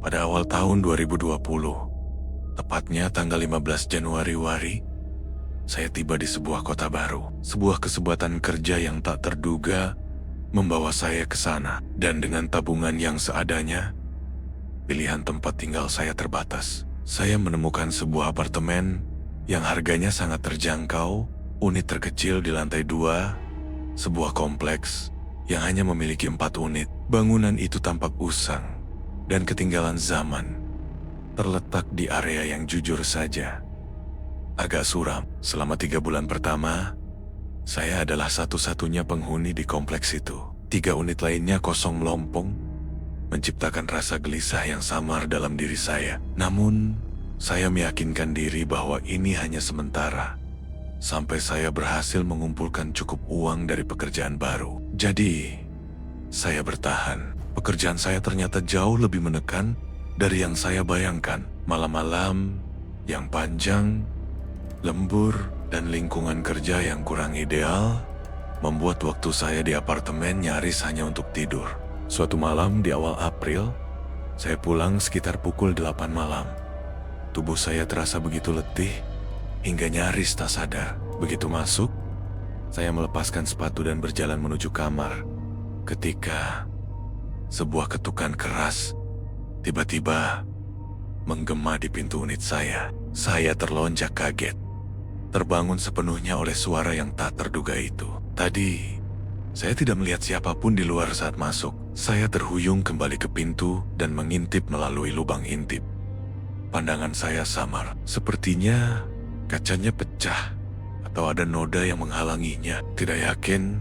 Pada awal tahun 2020, tepatnya tanggal 15 Januari, saya tiba di sebuah kota baru. Sebuah kesempatan kerja yang tak terduga membawa saya ke sana. Dan dengan tabungan yang seadanya, pilihan tempat tinggal saya terbatas. Saya menemukan sebuah apartemen yang harganya sangat terjangkau, unit terkecil di lantai 2, sebuah kompleks yang hanya memiliki 4 unit. Bangunan itu tampak usang dan ketinggalan zaman, terletak di area yang jujur saja agak suram. Selama 3 bulan pertama, saya adalah satu-satunya penghuni di kompleks itu. 3 unit lainnya kosong melompong, menciptakan rasa gelisah yang samar dalam diri saya. Namun, saya meyakinkan diri bahwa ini hanya sementara, sampai saya berhasil mengumpulkan cukup uang dari pekerjaan baru. Jadi, saya bertahan. Pekerjaan saya ternyata jauh lebih menekan dari yang saya bayangkan. Malam-malam yang panjang, lembur, dan lingkungan kerja yang kurang ideal membuat waktu saya di apartemen nyaris hanya untuk tidur. Suatu malam di awal April, saya pulang sekitar pukul 8 malam. Tubuh saya terasa begitu letih hingga nyaris tak sadar. Begitu masuk, saya melepaskan sepatu dan berjalan menuju kamar. Ketika sebuah ketukan keras tiba-tiba menggema di pintu unit saya. Saya terlonjak kaget, terbangun sepenuhnya oleh suara yang tak terduga itu. Tadi, saya tidak melihat siapapun di luar saat masuk. Saya terhuyung kembali ke pintu dan mengintip melalui lubang intip. Pandangan saya samar. Sepertinya kacanya pecah atau ada noda yang menghalanginya. Tidak yakin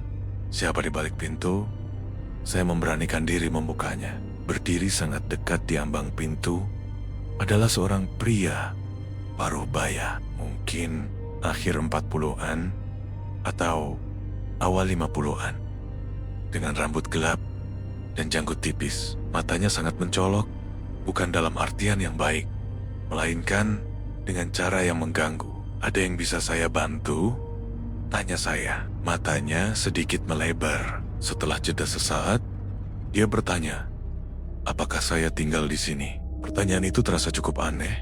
siapa di balik pintu, saya memberanikan diri membukanya. Berdiri sangat dekat di ambang pintu adalah seorang pria paruh baya, mungkin akhir 40-an atau awal 50-an, dengan rambut gelap dan janggut tipis. Matanya sangat mencolok, bukan dalam artian yang baik, melainkan dengan cara yang mengganggu. "Ada yang bisa saya bantu?" tanya saya. Matanya sedikit melebar. Setelah jeda sesaat, dia bertanya, "Apakah saya tinggal di sini?" Pertanyaan itu terasa cukup aneh,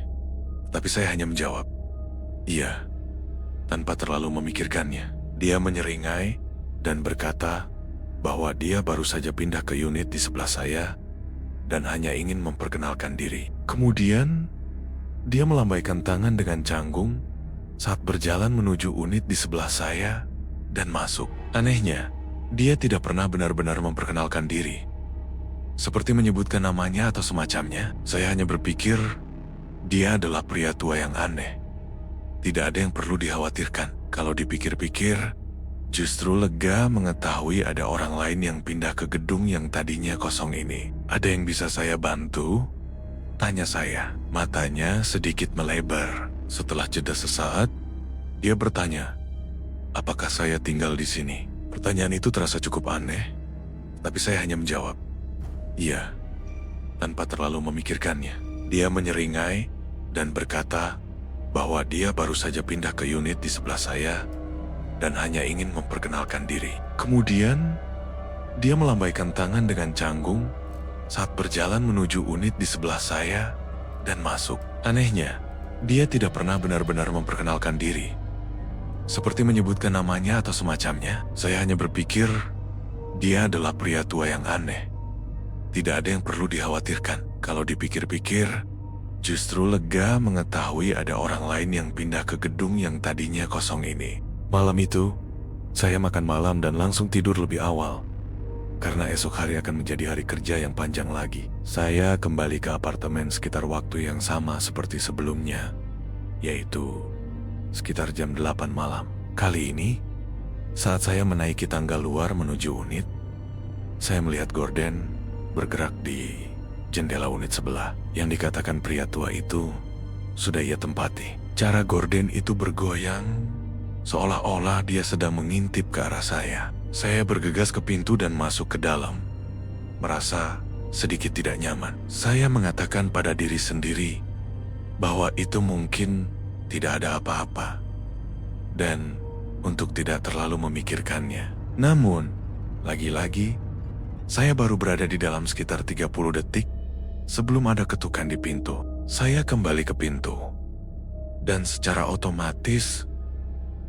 tapi saya hanya menjawab, "Iya," tanpa terlalu memikirkannya. Dia menyeringai dan berkata bahwa dia baru saja pindah ke unit di sebelah saya dan hanya ingin memperkenalkan diri. Kemudian, dia melambaikan tangan dengan canggung saat berjalan menuju unit di sebelah saya dan masuk. Anehnya, dia tidak pernah benar-benar memperkenalkan diri, seperti menyebutkan namanya atau semacamnya. Saya hanya berpikir, dia adalah pria tua yang aneh. Tidak ada yang perlu dikhawatirkan. Kalau dipikir-pikir, justru lega mengetahui ada orang lain yang pindah ke gedung yang tadinya kosong ini. "Ada yang bisa saya bantu?" tanya saya. Matanya sedikit melebar. Setelah jeda sesaat, dia bertanya, "Apakah saya tinggal di sini?" Pertanyaan itu terasa cukup aneh, tapi saya hanya menjawab, "Iya," tanpa terlalu memikirkannya. Dia menyeringai dan berkata bahwa dia baru saja pindah ke unit di sebelah saya dan hanya ingin memperkenalkan diri. Kemudian, dia melambaikan tangan dengan canggung saat berjalan menuju unit di sebelah saya dan masuk. Anehnya, dia tidak pernah benar-benar memperkenalkan diri, seperti menyebutkan namanya atau semacamnya. Saya hanya berpikir, dia adalah pria tua yang aneh. Tidak ada yang perlu dikhawatirkan. Kalau dipikir-pikir, justru lega mengetahui ada orang lain yang pindah ke gedung yang tadinya kosong ini. Malam itu, saya makan malam dan langsung tidur lebih awal, karena esok hari akan menjadi hari kerja yang panjang lagi. Saya kembali ke apartemen sekitar waktu yang sama seperti sebelumnya, yaitu sekitar jam 8 malam. Kali ini, saat saya menaiki tangga luar menuju unit, saya melihat Gordon bergerak di jendela unit sebelah. Yang dikatakan pria tua itu sudah ia tempati. Cara Gordon itu bergoyang seolah-olah dia sedang mengintip ke arah saya. Saya bergegas ke pintu dan masuk ke dalam, merasa sedikit tidak nyaman. Saya mengatakan pada diri sendiri bahwa itu mungkin tidak ada apa-apa, dan untuk tidak terlalu memikirkannya. Namun, lagi-lagi, saya baru berada di dalam sekitar 30 detik Sebelum ada ketukan di pintu, saya kembali ke pintu. Dan secara otomatis,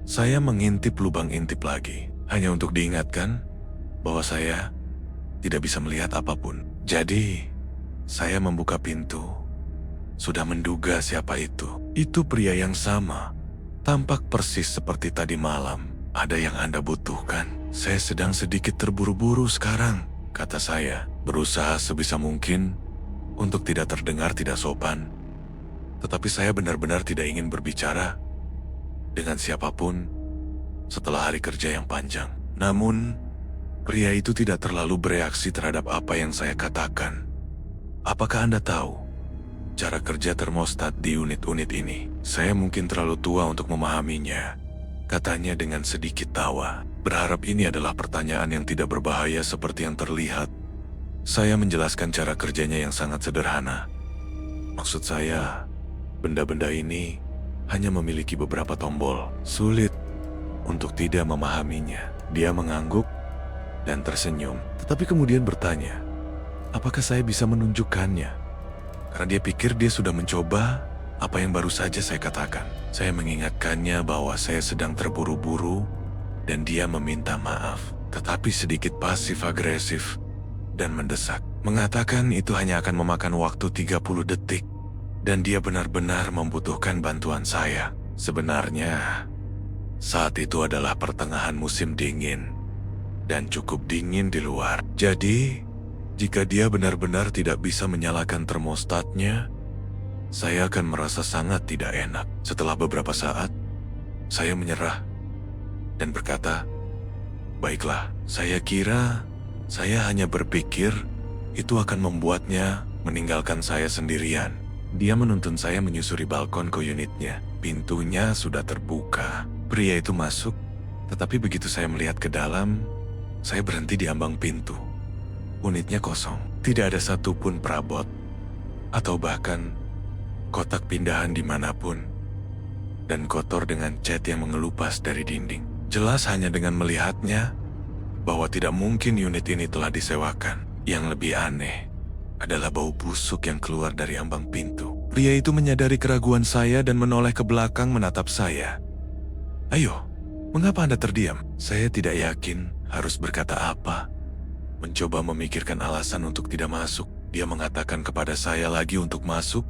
saya mengintip lubang intip lagi. Hanya untuk diingatkan bahwa saya tidak bisa melihat apapun. Jadi, saya membuka pintu. Sudah menduga siapa itu. Itu pria yang sama. Tampak persis seperti tadi malam. Ada yang Anda butuhkan? Saya sedang sedikit terburu-buru sekarang, kata saya. Berusaha sebisa mungkin untuk tidak terdengar tidak sopan. Tetapi saya benar-benar tidak ingin berbicara dengan siapapun setelah hari kerja yang panjang. Namun, pria itu tidak terlalu bereaksi terhadap apa yang saya katakan. Apakah Anda tahu cara kerja termostat di unit-unit ini? Saya mungkin terlalu tua untuk memahaminya, katanya dengan sedikit tawa. Berharap ini adalah pertanyaan yang tidak berbahaya seperti yang terlihat. Saya menjelaskan cara kerjanya yang sangat sederhana. Maksud saya, benda-benda ini hanya memiliki beberapa tombol. Sulit untuk tidak memahaminya. Dia mengangguk dan tersenyum, tetapi kemudian bertanya, apakah saya bisa menunjukkannya? Karena dia pikir dia sudah mencoba apa yang baru saja saya katakan. Saya mengingatkannya bahwa saya sedang terburu-buru dan dia meminta maaf, tetapi sedikit pasif-agresif dan mendesak. Mengatakan itu hanya akan memakan waktu 30 detik dan dia benar-benar membutuhkan bantuan saya. Sebenarnya, saat itu adalah pertengahan musim dingin dan cukup dingin di luar. Jadi, jika dia benar-benar tidak bisa menyalakan termostatnya, saya akan merasa sangat tidak enak. Setelah beberapa saat, saya menyerah dan berkata, baiklah, saya kira saya hanya berpikir itu akan membuatnya meninggalkan saya sendirian. Dia menuntun saya menyusuri balkon ke unitnya. Pintunya sudah terbuka. Pria itu masuk, tetapi begitu saya melihat ke dalam, saya berhenti di ambang pintu. Unitnya kosong, tidak ada satupun perabot, atau bahkan kotak pindahan dimanapun, dan kotor dengan cat yang mengelupas dari dinding. Jelas hanya dengan melihatnya, bahwa tidak mungkin unit ini telah disewakan. Yang lebih aneh adalah bau busuk yang keluar dari ambang pintu. Pria itu menyadari keraguan saya dan menoleh ke belakang menatap saya. Ayo, mengapa Anda terdiam? Saya tidak yakin harus berkata apa. Mencoba memikirkan alasan untuk tidak masuk. Dia mengatakan kepada saya lagi untuk masuk,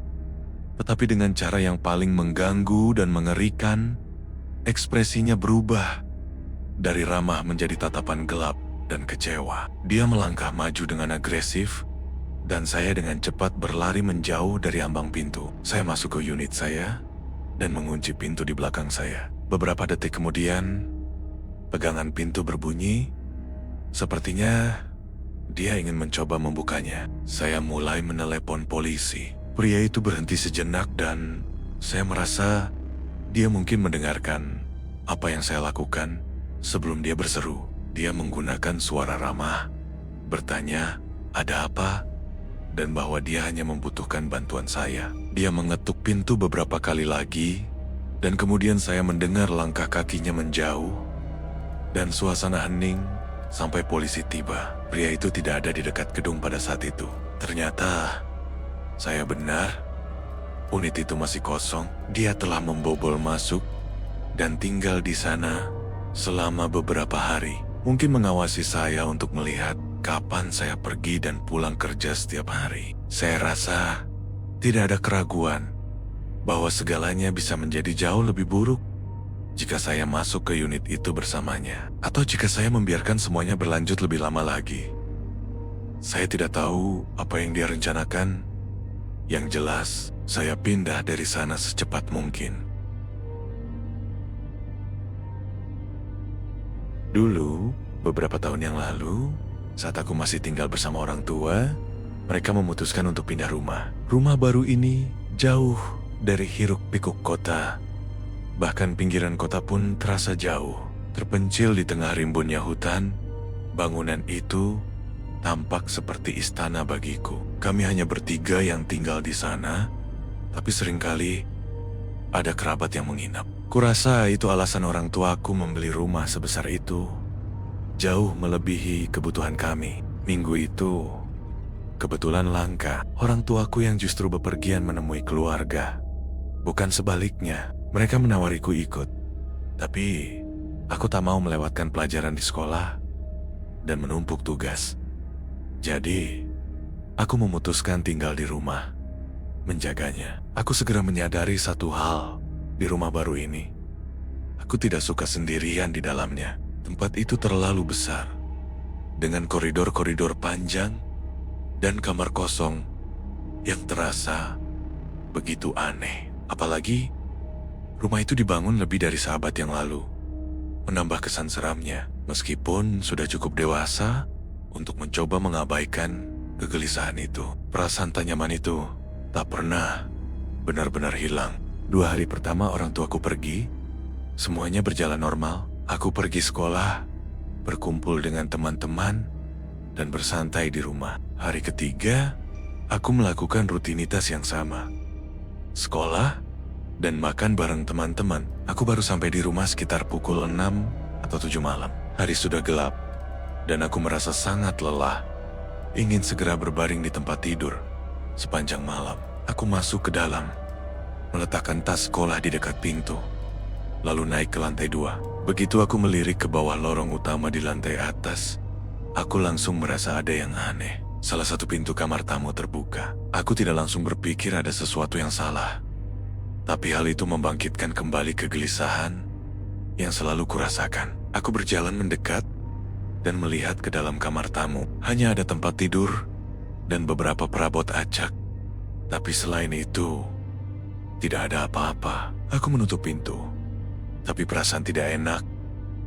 tetapi dengan cara yang paling mengganggu dan mengerikan. Ekspresinya berubah dari ramah menjadi tatapan gelap dan kecewa. Dia melangkah maju dengan agresif, dan saya dengan cepat berlari menjauh dari ambang pintu. Saya masuk ke unit saya dan mengunci pintu di belakang saya. Beberapa detik kemudian, pegangan pintu berbunyi. Sepertinya dia ingin mencoba membukanya. Saya mulai menelepon polisi. Pria itu berhenti sejenak dan saya merasa dia mungkin mendengarkan apa yang saya lakukan sebelum dia berseru. Dia menggunakan suara ramah, bertanya, ada apa? Dan bahwa dia hanya membutuhkan bantuan saya. Dia mengetuk pintu beberapa kali lagi, dan kemudian saya mendengar langkah kakinya menjauh, dan suasana hening sampai polisi tiba. Pria itu tidak ada di dekat gedung pada saat itu. Ternyata, saya benar, unit itu masih kosong. Dia telah membobol masuk dan tinggal di sana selama beberapa hari. Mungkin mengawasi saya untuk melihat kapan saya pergi dan pulang kerja setiap hari. Saya rasa tidak ada keraguan bahwa segalanya bisa menjadi jauh lebih buruk jika saya masuk ke unit itu bersamanya, atau jika saya membiarkan semuanya berlanjut lebih lama lagi. Saya tidak tahu apa yang dia rencanakan. Yang jelas, saya pindah dari sana secepat mungkin. Dulu, beberapa tahun yang lalu, saat aku masih tinggal bersama orang tua, mereka memutuskan untuk pindah rumah. Rumah baru ini jauh dari hiruk-pikuk kota. Bahkan pinggiran kota pun terasa jauh. Terpencil di tengah rimbunnya hutan, bangunan itu tampak seperti istana bagiku. Kami hanya bertiga yang tinggal di sana, tapi seringkali ada kerabat yang menginap. Kurasa itu alasan orang tuaku membeli rumah sebesar itu. Jauh melebihi kebutuhan kami. Minggu itu, kebetulan langka. Orang tuaku yang justru bepergian menemui keluarga. Bukan sebaliknya, mereka menawariku ikut. Tapi, aku tak mau melewatkan pelajaran di sekolah dan menumpuk tugas. Jadi, aku memutuskan tinggal di rumah, menjaganya. Aku segera menyadari satu hal di rumah baru ini. Aku tidak suka sendirian di dalamnya. Tempat itu terlalu besar, dengan koridor-koridor panjang dan kamar kosong yang terasa begitu aneh. Apalagi, rumah itu dibangun lebih dari seabad yang lalu, menambah kesan seramnya. Meskipun sudah cukup dewasa untuk mencoba mengabaikan kegelisahan itu, perasaan tak nyaman itu tak pernah benar-benar hilang. 2 hari pertama orang tuaku pergi, semuanya berjalan normal. Aku pergi sekolah, berkumpul dengan teman-teman, dan bersantai di rumah. Hari ketiga, aku melakukan rutinitas yang sama. Sekolah dan makan bareng teman-teman. Aku baru sampai di rumah sekitar pukul 6 atau 7 malam. Hari sudah gelap, dan aku merasa sangat lelah. Ingin segera berbaring di tempat tidur. Sepanjang malam, aku masuk ke dalam, meletakkan tas sekolah di dekat pintu, lalu naik ke lantai 2. Begitu aku melirik ke bawah lorong utama di lantai atas, aku langsung merasa ada yang aneh. Salah satu pintu kamar tamu terbuka. Aku tidak langsung berpikir ada sesuatu yang salah. Tapi hal itu membangkitkan kembali kegelisahan yang selalu kurasakan. Aku berjalan mendekat dan melihat ke dalam kamar tamu. Hanya ada tempat tidur dan beberapa perabot acak. Tapi selain itu, tidak ada apa-apa. Aku menutup pintu. Tapi perasaan tidak enak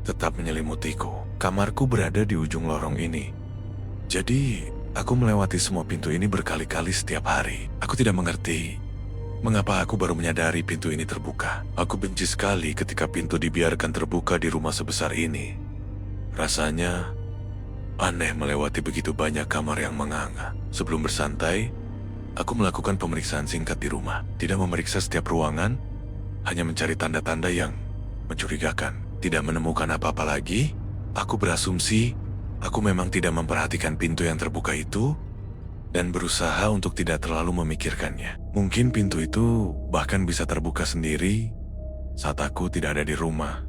tetap menyelimutiku. Kamarku berada di ujung lorong ini. Jadi, aku melewati semua pintu ini berkali-kali setiap hari. Aku tidak mengerti mengapa aku baru menyadari pintu ini terbuka. Aku benci sekali ketika pintu dibiarkan terbuka di rumah sebesar ini. Rasanya aneh melewati begitu banyak kamar yang menganga. Sebelum bersantai, aku melakukan pemeriksaan singkat di rumah. Tidak memeriksa setiap ruangan, hanya mencari tanda-tanda yang mencurigakan. Tidak menemukan apa-apa lagi, aku berasumsi aku memang tidak memperhatikan pintu yang terbuka itu dan berusaha untuk tidak terlalu memikirkannya. Mungkin pintu itu bahkan bisa terbuka sendiri saat aku tidak ada di rumah,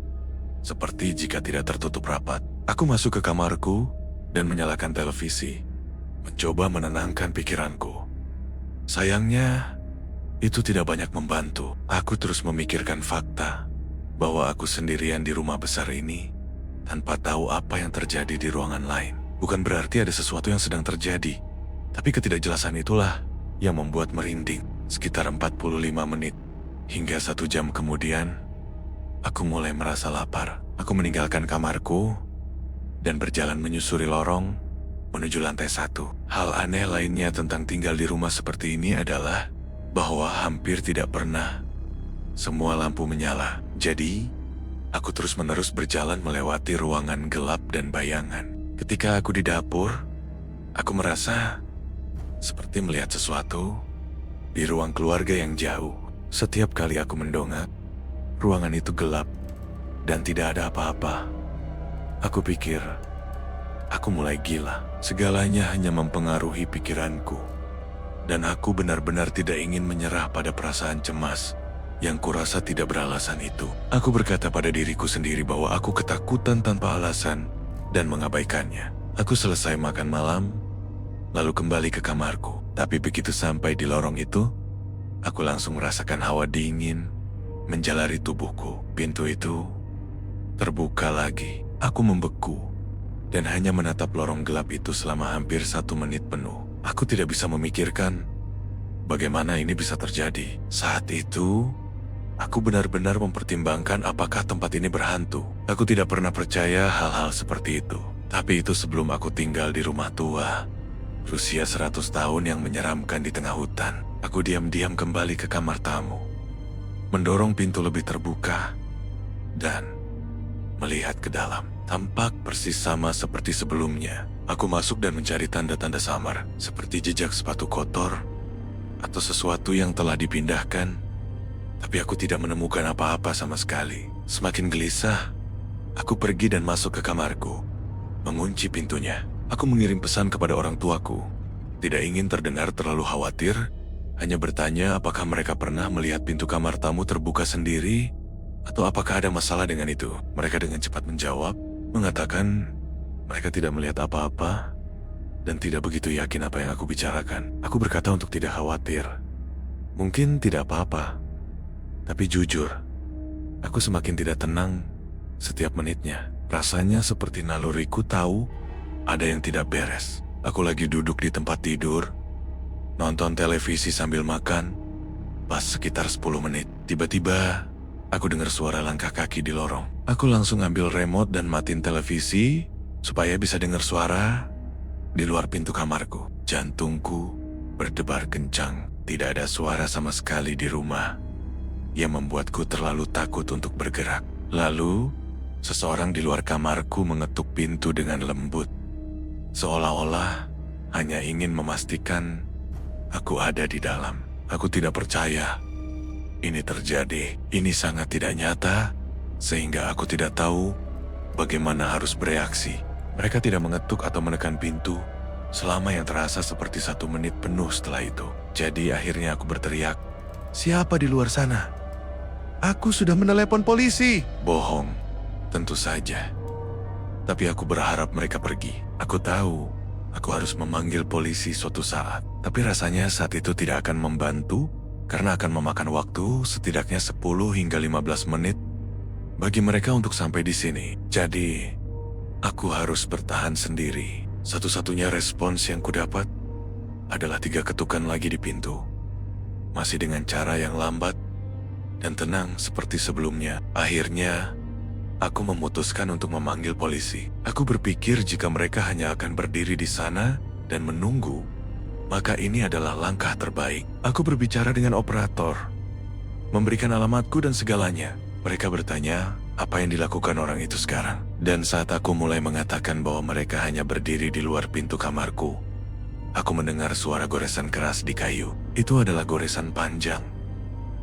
seperti jika tidak tertutup rapat. Aku masuk ke kamarku dan menyalakan televisi, mencoba menenangkan pikiranku. Sayangnya, itu tidak banyak membantu. Aku terus memikirkan fakta bahwa aku sendirian di rumah besar ini tanpa tahu apa yang terjadi di ruangan lain. Bukan berarti ada sesuatu yang sedang terjadi, tapi ketidakjelasan itulah yang membuat merinding. Sekitar 45 menit hingga 1 jam kemudian, aku mulai merasa lapar. Aku meninggalkan kamarku dan berjalan menyusuri lorong menuju lantai 1. Hal aneh lainnya tentang tinggal di rumah seperti ini adalah bahwa hampir tidak pernah semua lampu menyala. Jadi, aku terus-menerus berjalan melewati ruangan gelap dan bayangan. Ketika aku di dapur, aku merasa seperti melihat sesuatu di ruang keluarga yang jauh. Setiap kali aku mendongak, ruangan itu gelap dan tidak ada apa-apa. Aku pikir, aku mulai gila. Segalanya hanya mempengaruhi pikiranku. Dan aku benar-benar tidak ingin menyerah pada perasaan cemas yang kurasa tidak beralasan itu. Aku berkata pada diriku sendiri bahwa aku ketakutan tanpa alasan dan mengabaikannya. Aku selesai makan malam, lalu kembali ke kamarku. Tapi begitu sampai di lorong itu, aku langsung merasakan hawa dingin menjalari tubuhku. Pintu itu terbuka lagi. Aku membeku dan hanya menatap lorong gelap itu selama hampir 1 menit penuh. Aku tidak bisa memikirkan bagaimana ini bisa terjadi. Saat itu, aku benar-benar mempertimbangkan apakah tempat ini berhantu. Aku tidak pernah percaya hal-hal seperti itu. Tapi itu sebelum aku tinggal di rumah tua, berusia 100 tahun yang menyeramkan di tengah hutan. Aku diam-diam kembali ke kamar tamu, mendorong pintu lebih terbuka, dan melihat ke dalam. Tampak persis sama seperti sebelumnya. Aku masuk dan mencari tanda-tanda samar, seperti jejak sepatu kotor atau sesuatu yang telah dipindahkan. Tapi aku tidak menemukan apa-apa sama sekali. Semakin gelisah, aku pergi dan masuk ke kamarku, mengunci pintunya. Aku mengirim pesan kepada orang tuaku Tidak ingin terdengar terlalu khawatir, hanya bertanya apakah mereka pernah melihat pintu kamar tamu terbuka sendiri, atau apakah ada masalah dengan itu. Mereka dengan cepat menjawab, mengatakan mereka tidak melihat apa-apa, dan tidak begitu yakin apa yang aku bicarakan. Aku berkata untuk tidak khawatir. Mungkin tidak apa-apa, tapi jujur, aku semakin tidak tenang setiap menitnya. Rasanya seperti naluriku tahu ada yang tidak beres. Aku lagi duduk di tempat tidur, nonton televisi sambil makan. Pas sekitar 10 menit, tiba-tiba aku dengar suara langkah kaki di lorong. Aku langsung ambil remote dan matiin televisi supaya bisa dengar suara di luar pintu kamarku. Jantungku berdebar kencang. Tidak ada suara sama sekali di rumah yang membuatku terlalu takut untuk bergerak. Lalu, seseorang di luar kamarku mengetuk pintu dengan lembut, seolah-olah hanya ingin memastikan aku ada di dalam. Aku tidak percaya ini terjadi. Ini sangat tidak nyata, sehingga aku tidak tahu bagaimana harus bereaksi. Mereka tidak mengetuk atau menekan pintu selama yang terasa seperti 1 menit penuh setelah itu. Jadi akhirnya aku berteriak, "Siapa di luar sana? Aku sudah menelepon polisi." Bohong, tentu saja. Tapi aku berharap mereka pergi. Aku tahu aku harus memanggil polisi suatu saat. Tapi rasanya saat itu tidak akan membantu karena akan memakan waktu setidaknya 10 hingga 15 menit bagi mereka untuk sampai di sini. Jadi, aku harus bertahan sendiri. Satu-satunya respons yang kudapat adalah 3 ketukan lagi di pintu. Masih dengan cara yang lambat dan tenang seperti sebelumnya. Akhirnya, aku memutuskan untuk memanggil polisi. Aku berpikir jika mereka hanya akan berdiri di sana dan menunggu, maka ini adalah langkah terbaik. Aku berbicara dengan operator, memberikan alamatku dan segalanya. Mereka bertanya apa yang dilakukan orang itu sekarang. Dan saat aku mulai mengatakan bahwa mereka hanya berdiri di luar pintu kamarku, aku mendengar suara goresan keras di kayu. Itu adalah goresan panjang,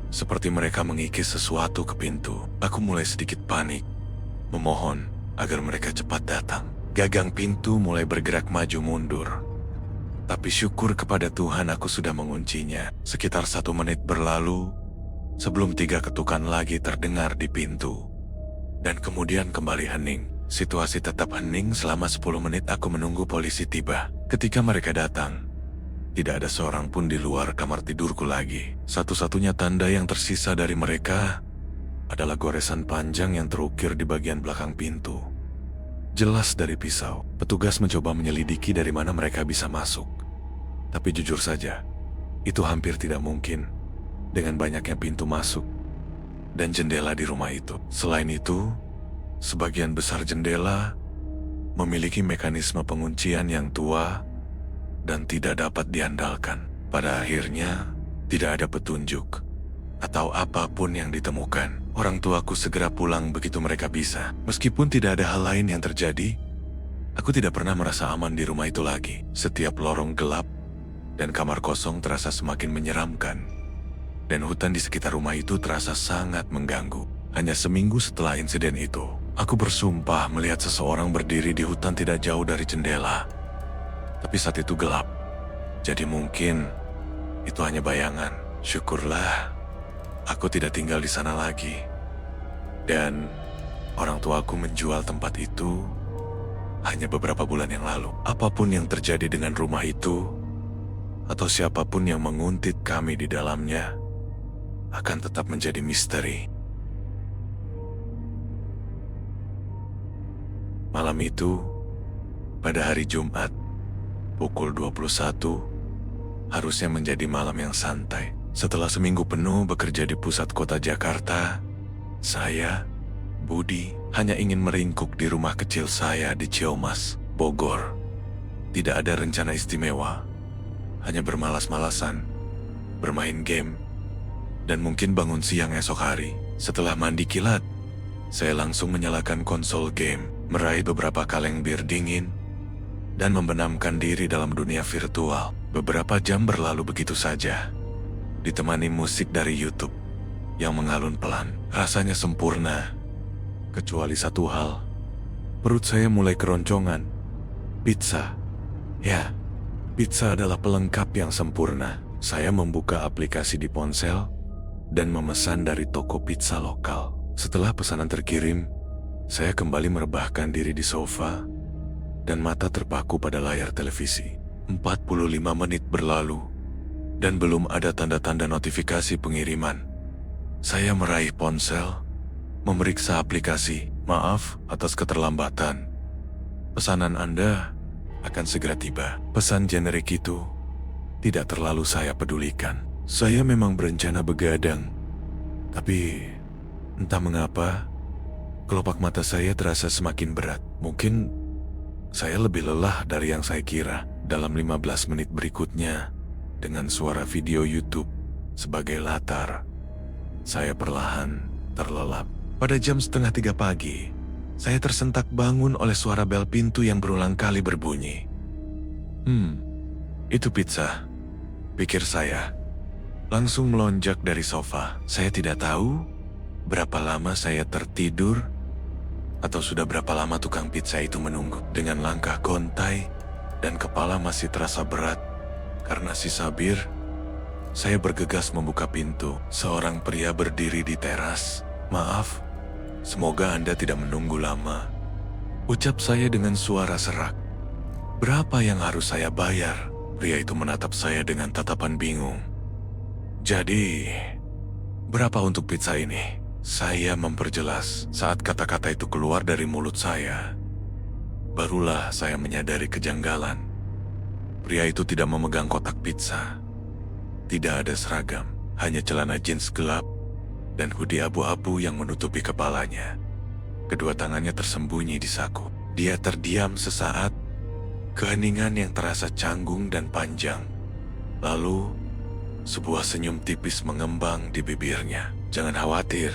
seperti mereka mengikis sesuatu ke pintu. Aku mulai sedikit panik, memohon agar mereka cepat datang. Gagang pintu mulai bergerak maju mundur. Tapi syukur kepada Tuhan aku sudah menguncinya. Sekitar 1 menit berlalu sebelum 3 ketukan lagi terdengar di pintu. Dan kemudian kembali hening. Situasi tetap hening selama 10 menit aku menunggu polisi tiba. Ketika mereka datang, tidak ada seorang pun di luar kamar tidurku lagi. Satu-satunya tanda yang tersisa dari mereka adalah goresan panjang yang terukir di bagian belakang pintu. Jelas dari pisau. Petugas mencoba menyelidiki dari mana mereka bisa masuk. Tapi jujur saja, itu hampir tidak mungkin dengan banyaknya pintu masuk dan jendela di rumah itu. Selain itu, sebagian besar jendela memiliki mekanisme penguncian yang tua dan tidak dapat diandalkan. Pada akhirnya, tidak ada petunjuk atau apapun yang ditemukan. Orang tuaku segera pulang begitu mereka bisa. Meskipun tidak ada hal lain yang terjadi, aku tidak pernah merasa aman di rumah itu lagi. Setiap lorong gelap dan kamar kosong terasa semakin menyeramkan. Dan hutan di sekitar rumah itu terasa sangat mengganggu. Hanya seminggu setelah insiden itu, aku bersumpah melihat seseorang berdiri di hutan tidak jauh dari jendela. Tapi saat itu gelap, jadi mungkin itu hanya bayangan. Syukurlah, aku tidak tinggal di sana lagi. Dan orang tuaku menjual tempat itu hanya beberapa bulan yang lalu. Apapun yang terjadi dengan rumah itu, atau siapapun yang menguntit kami di dalamnya, akan tetap menjadi misteri. Malam itu, pada hari Jumat, pukul 21, harusnya menjadi malam yang santai. Setelah seminggu penuh bekerja di pusat kota Jakarta, saya, Budi, hanya ingin meringkuk di rumah kecil saya di Ciamas, Bogor. Tidak ada rencana istimewa, hanya bermalas-malasan, bermain game, dan mungkin bangun siang esok hari. Setelah mandi kilat, saya langsung menyalakan konsol game, meraih beberapa kaleng bir dingin, dan membenamkan diri dalam dunia virtual. Beberapa jam berlalu begitu saja, ditemani musik dari YouTube yang mengalun pelan. Rasanya sempurna, kecuali satu hal. Perut saya mulai keroncongan. Pizza. Ya, Pizza adalah pelengkap yang sempurna. Saya membuka aplikasi di ponsel dan memesan dari toko pizza lokal. Setelah pesanan terkirim, saya kembali merebahkan diri di sofa dan mata terpaku pada layar televisi. 45 menit berlalu dan belum ada tanda-tanda notifikasi pengiriman. Saya meraih ponsel, memeriksa aplikasi. Maaf atas keterlambatan. Pesanan Anda akan segera tiba. Pesan generik itu tidak terlalu saya pedulikan. Saya memang berencana begadang, tapi entah mengapa kelopak mata saya terasa semakin berat. Mungkin saya lebih lelah dari yang saya kira. Dalam 15 menit berikutnya, dengan suara video YouTube sebagai latar, saya perlahan terlelap. Pada jam 2:30 pagi, saya tersentak bangun oleh suara bel pintu yang berulang kali berbunyi. Itu pizza, pikir saya. Langsung melonjak dari sofa. Saya tidak tahu berapa lama saya tertidur atau sudah berapa lama tukang pizza itu menunggu. Dengan langkah gontai dan kepala masih terasa berat karena sisa bir, saya bergegas membuka pintu. Seorang pria berdiri di teras. Maaf, semoga Anda tidak menunggu lama, ucap saya dengan suara serak. Berapa yang harus saya bayar? Pria itu menatap saya dengan tatapan bingung. Jadi, berapa untuk pizza ini? Saya memperjelas. Saat kata-kata itu keluar dari mulut saya, barulah saya menyadari kejanggalan. Pria itu tidak memegang kotak pizza. Tidak ada seragam, hanya celana jeans gelap dan hoodie abu-abu yang menutupi kepalanya. Kedua tangannya tersembunyi di saku. Dia terdiam sesaat, keheningan yang terasa canggung dan panjang. Lalu, sebuah senyum tipis mengembang di bibirnya. Jangan khawatir,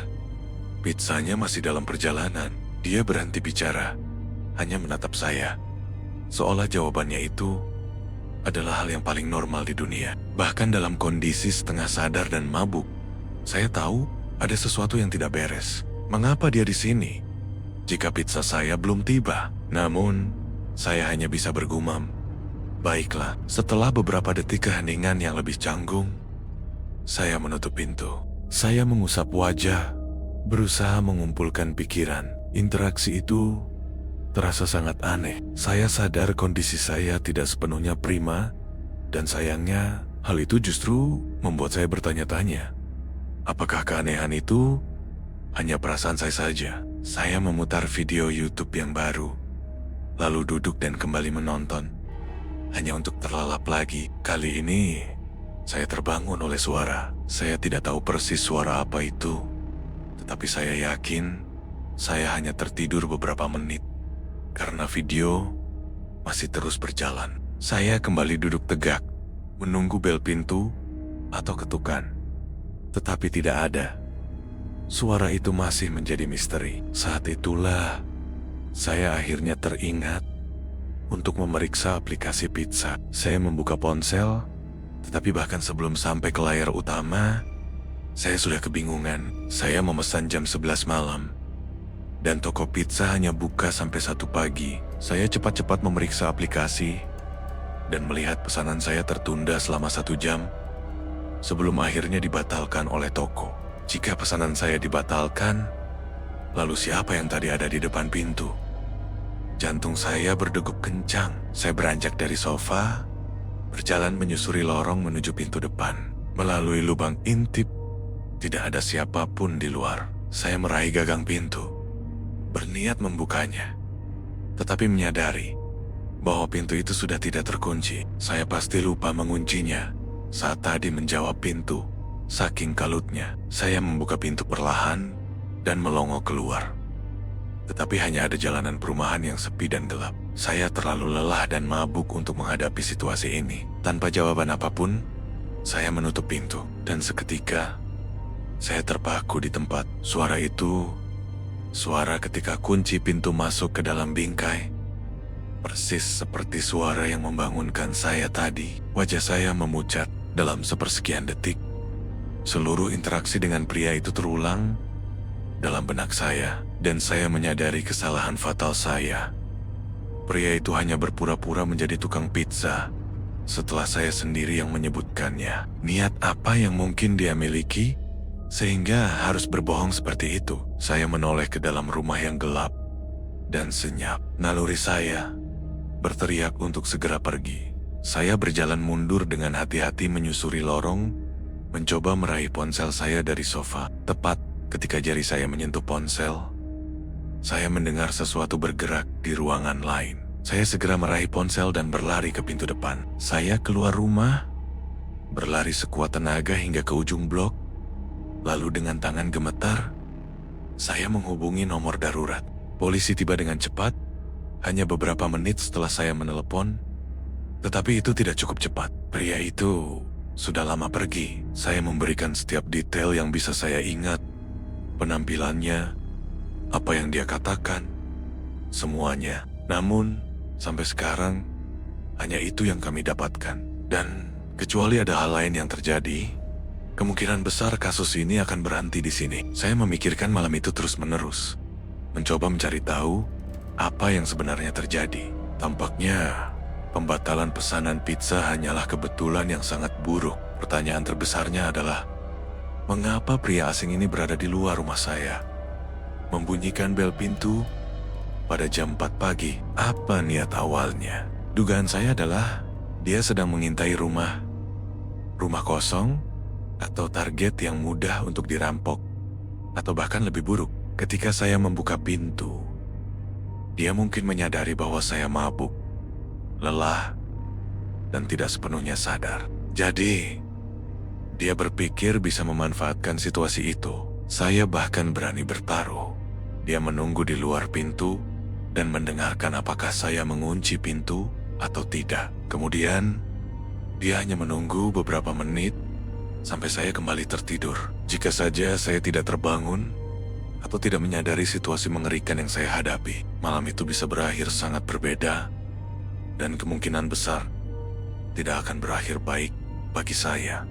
pizzanya masih dalam perjalanan. Dia berhenti bicara, hanya menatap saya. Seolah jawabannya itu adalah hal yang paling normal di dunia. Bahkan dalam kondisi setengah sadar dan mabuk, saya tahu ada sesuatu yang tidak beres. Mengapa dia di sini jika pizza saya belum tiba? Namun, saya hanya bisa bergumam. Baiklah, setelah beberapa detik keheningan yang lebih canggung, saya menutup pintu. Saya mengusap wajah, berusaha mengumpulkan pikiran. Interaksi itu terasa sangat aneh. Saya sadar kondisi saya tidak sepenuhnya prima, dan sayangnya hal itu justru membuat saya bertanya-tanya. Apakah keanehan itu hanya perasaan saya saja? Saya memutar video YouTube yang baru, lalu duduk dan kembali menonton. Hanya untuk terlelap lagi. Kali ini, saya terbangun oleh suara. Saya tidak tahu persis suara apa itu, tetapi saya yakin saya hanya tertidur beberapa menit karena video masih terus berjalan. Saya kembali duduk tegak, menunggu bel pintu atau ketukan. Tetapi tidak ada. Suara itu masih menjadi misteri. Saat itulah, saya akhirnya teringat untuk memeriksa aplikasi pizza. Saya membuka ponsel, tetapi bahkan sebelum sampai ke layar utama, saya sudah kebingungan. Saya memesan jam 11 malam, dan toko pizza hanya buka sampai 1 pagi. Saya cepat-cepat memeriksa aplikasi dan melihat pesanan saya tertunda selama 1 jam sebelum akhirnya dibatalkan oleh toko. Jika pesanan saya dibatalkan, lalu siapa yang tadi ada di depan pintu? Jantung saya berdegup kencang. Saya beranjak dari sofa, berjalan menyusuri lorong menuju pintu depan. Melalui lubang intip, tidak ada siapapun di luar. Saya meraih gagang pintu, berniat membukanya, tetapi menyadari bahwa pintu itu sudah tidak terkunci. Saya pasti lupa menguncinya saat tadi menjawab pintu. Saking kalutnya, saya membuka pintu perlahan dan melongo keluar. Tetapi hanya ada jalanan perumahan yang sepi dan gelap. Saya terlalu lelah dan mabuk untuk menghadapi situasi ini. Tanpa jawaban apapun, saya menutup pintu. Dan seketika, saya terpaku di tempat. Suara itu, suara ketika kunci pintu masuk ke dalam bingkai. Persis seperti suara yang membangunkan saya tadi. Wajah saya memucat dalam sepersekian detik. Seluruh interaksi dengan pria itu terulang dalam benak saya, dan saya menyadari kesalahan fatal saya. Pria itu hanya berpura-pura menjadi tukang pizza setelah saya sendiri yang menyebutkannya. Niat apa yang mungkin dia miliki sehingga harus berbohong seperti itu? Saya menoleh ke dalam rumah yang gelap dan senyap. Naluri saya berteriak untuk segera pergi. Saya berjalan mundur dengan hati-hati menyusuri lorong, mencoba meraih ponsel saya dari sofa. Tepat ketika jari saya menyentuh ponsel, saya mendengar sesuatu bergerak di ruangan lain. Saya segera meraih ponsel dan berlari ke pintu depan. Saya keluar rumah, berlari sekuat tenaga hingga ke ujung blok, lalu dengan tangan gemetar, saya menghubungi nomor darurat. Polisi tiba dengan cepat, hanya beberapa menit setelah saya menelepon, tetapi itu tidak cukup cepat. Pria itu sudah lama pergi. Saya memberikan setiap detail yang bisa saya ingat. Penampilannya, apa yang dia katakan, semuanya. Namun, sampai sekarang, hanya itu yang kami dapatkan. Dan, kecuali ada hal lain yang terjadi, kemungkinan besar kasus ini akan berhenti di sini. Saya memikirkan malam itu terus-menerus, mencoba mencari tahu apa yang sebenarnya terjadi. Tampaknya, pembatalan pesanan pizza hanyalah kebetulan yang sangat buruk. Pertanyaan terbesarnya adalah, mengapa pria asing ini berada di luar rumah saya? Membunyikan bel pintu pada jam 4 pagi. Apa niat awalnya? Dugaan saya adalah dia sedang mengintai rumah kosong atau target yang mudah untuk dirampok. Atau bahkan lebih buruk, ketika saya membuka pintu, dia mungkin menyadari bahwa saya mabuk, lelah, dan tidak sepenuhnya sadar. Jadi, dia berpikir bisa memanfaatkan situasi itu. Saya bahkan berani bertaruh. Dia menunggu di luar pintu dan mendengarkan apakah saya mengunci pintu atau tidak. Kemudian, dia hanya menunggu beberapa menit sampai saya kembali tertidur. Jika saja saya tidak terbangun atau tidak menyadari situasi mengerikan yang saya hadapi, malam itu bisa berakhir sangat berbeda dan kemungkinan besar tidak akan berakhir baik bagi saya.